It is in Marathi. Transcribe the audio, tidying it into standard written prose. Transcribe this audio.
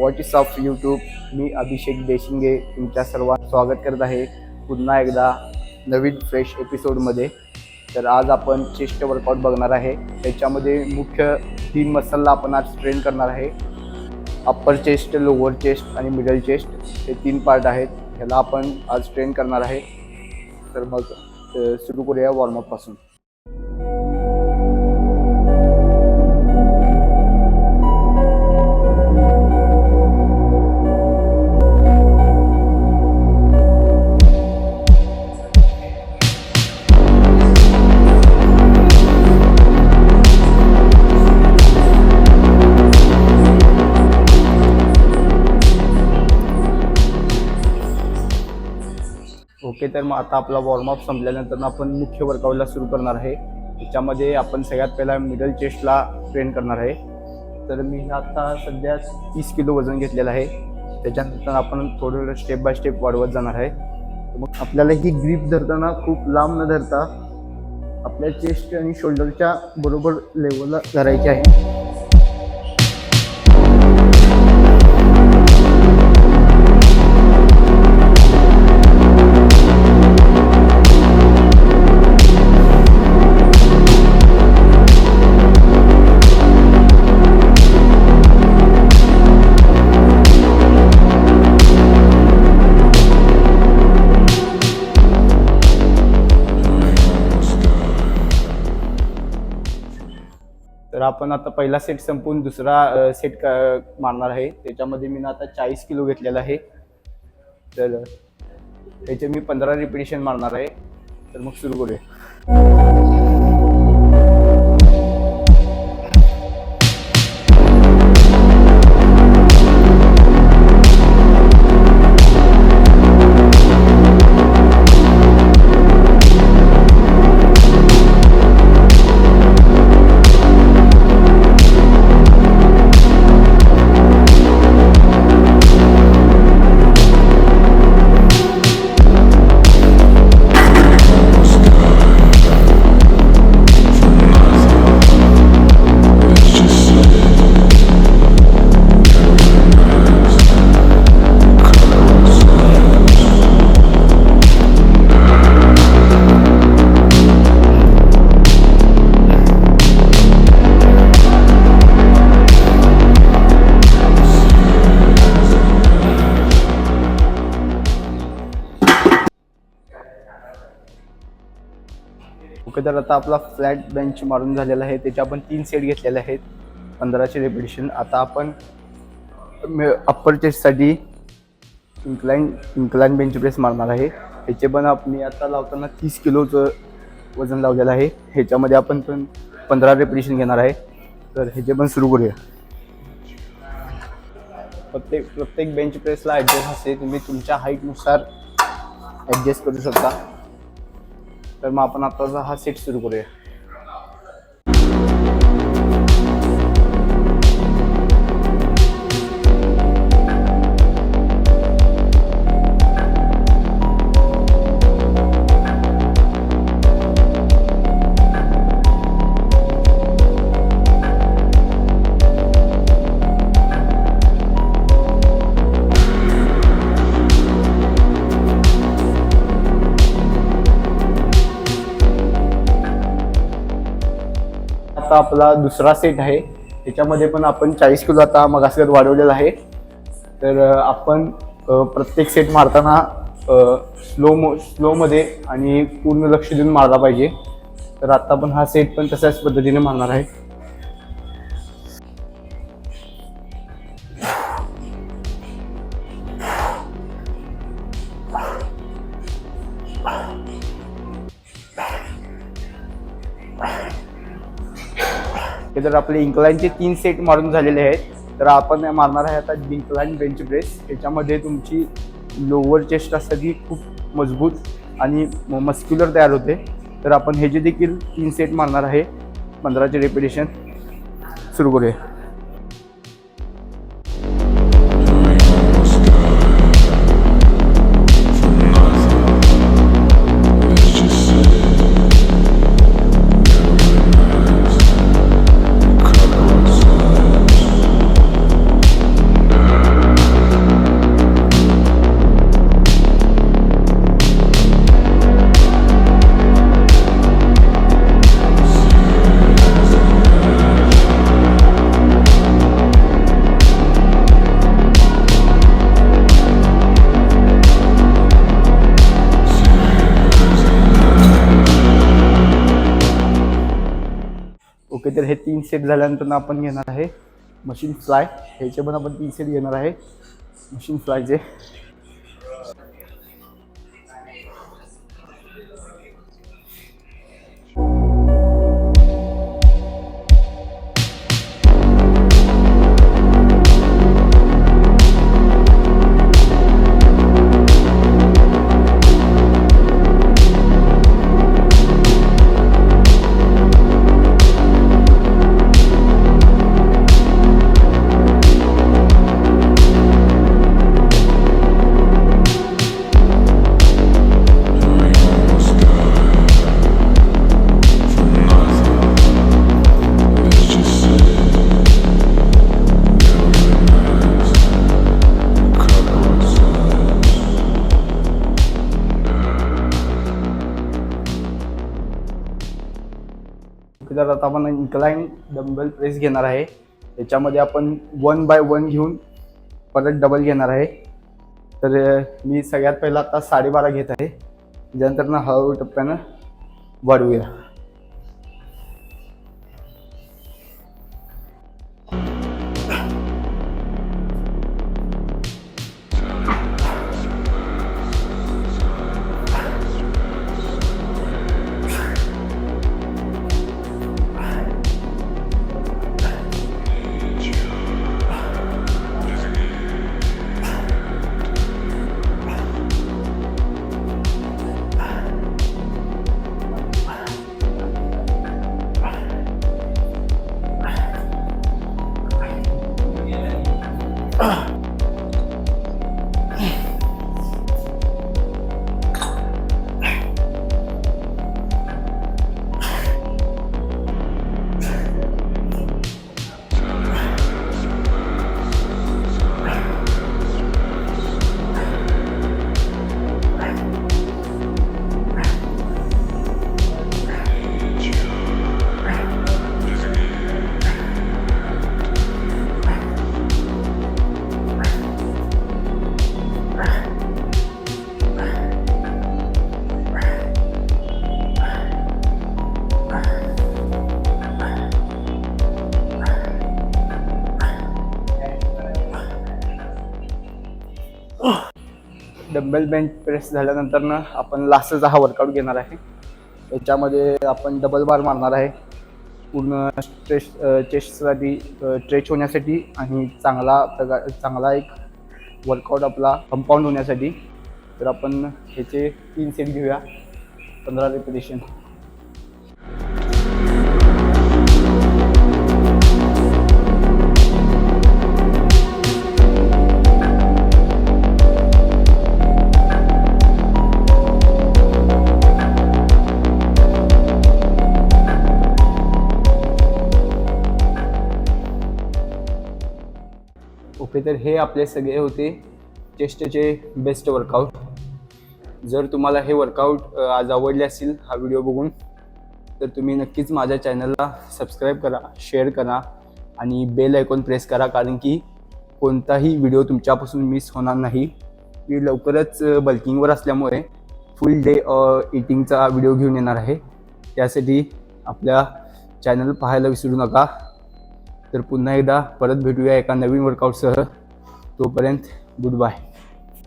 What is of YouTube. मी अभिषेक देशिंगे तुमच्या सर्वांचं स्वागत करत आहे पुन्हा एकदा नवीन फ्रेश एपिसोडमध्ये. तर आज आपण चेस्ट वर्कआउट बघणार आहे. त्याच्यामध्ये मुख्य 3 मसलला आपण आज ट्रेन करणार आहे. अप्पर चेस्ट, लोअर चेस्ट आणि मिडल चेस्ट हे 3 पार्ट आहेत. ह्याला आपण आज ट्रेन करणार आहे. तर मग सुरू करूया वॉर्मअपपासून. ओके, तर मग आता आपला वॉर्मअप संपल्यानंतर आपण मुख्य वर्कआउटला सुरू करणार आहे. त्याच्यामध्ये आपण सगळ्यात पहिला मिडल चेस्टला ट्रेन करणार आहे. तर मी आता सध्या 30 किलो वजन घेतलेलं आहे. त्याच्यानंतर आपण थोडं स्टेप बाय स्टेप वाढवत जाणार आहे. तर मग आपल्याला ही ग्रीप धरताना खूप लांब न धरता आपल्या चेस्ट आणि शोल्डरच्या बरोबर लेवलला धरायची आहे. तर आपण आता पहिला सेट संपवून दुसरा सेट मारणार आहे. त्याच्यामध्ये मी आता 40 किलो घेतलेला आहे. तर त्याचे मी 15 रिपिटेशन मारणार आहे. तर मग सुरू करूया. ओके, तर आता आपला फ्लॅट बेंच मारून झालेला आहे. त्याचे आपण 3 सेट घेतलेले आहेत, 15चे रिपिटेशन. आता आपण अप्पर चेस्टसाठी इन्क्लाइन बेंच प्रेस मारणार आहे. ह्याचे पण मी आता लावताना 30 किलोचं वजन लावलेलं आहे. ह्याच्यामध्ये आपण 15 रिपिटेशन घेणार आहे. तर ह्याचे पण सुरू करूया. प्रत्येक बेंच प्रेसला ॲडजस्ट असते, तुम्ही तुमच्या हाईटनुसार ॲडजस्ट करू शकता. तर मग आपण आताचा हा सेट सुरू करूया. आता आपला दुसरा सेट आहे. त्याच्यामध्ये पण आपण 40 किलो आता मगासगत वाढवलेला आहे. तर आपण प्रत्येक सेट मारताना स्लोमध्ये आणि पूर्ण लक्ष देऊन मारला पाहिजे. तर आता आपण हा सेट पण तशाच पद्धतीने मारणार आहे. तर आपले इन्क्लाइनचे 3 सेट मारून झालेले आहेत. तर आपण मारणार आहे आता इन्क्लाइन बेंच प्रेस. त्याच्यामध्ये तुमची लोअर चेस्ट असते ती खूप मजबूत आणि मस्क्युलर तयार होते. तर आपण हे जे देखील 3 सेट मारणार आहे, 15चे रिपिटेशन. सुरू करूया. ओके, तर हे 3 सेट झाल्यानंतर आपण घेणार आहे मशीन फ्लाय. ह्याचे पण आपण 3 सेट घेणार आहे मशीन फ्लायचे. तर आता आपण इन्क्लाइन डंबल प्रेस घेणार आहे. त्याच्यामध्ये आपण 1 बाय 1 घेऊन परत डबल घेणार आहे. तर मी सगळ्यात पहिला आता 12.5 घेत आहे. त्यानंतर ना हळूहळू टप्प्यानं वाढवूया. डंबेल बेंच प्रेस झाल्यानंतर ना आपण लास्टचा हा वर्कआउट घेणार आहे. याच्यामध्ये आपण डबल बार मारणार आहे पूर्ण चेस्टसाठी स्ट्रेच होण्यासाठी आणि चांगला एक वर्कआउट आपला कंपाऊंड होण्यासाठी. तर आपण ह्याचे 3 सेट घेऊया 15 रिपिटेशन. ओके, तर हे आपले सगळे होते चेस्टचे बेस्ट वर्कआउट. जर तुम्हाला हे वर्कआउट आज आवडले असतील हा व्हिडिओ बघून, तर तुम्ही नक्कीच माझ्या चॅनलला सबस्क्राईब करा, शेअर करा आणि बेल आयकॉन प्रेस करा, कारण की कोणताही व्हिडिओ तुमच्यापासून मिस होणार नाही. मी लवकरच बल्किंगवर असल्यामुळे फुल डे इटिंगचा व्हिडिओ घेऊन येणार आहे. त्यासाठी आपल्या चॅनल पाहायला विसरू नका. तर पुन्हा एकदा परत भेटूया एका नवीन वर्कआउटसह. तोपर्यंत गुड बाय.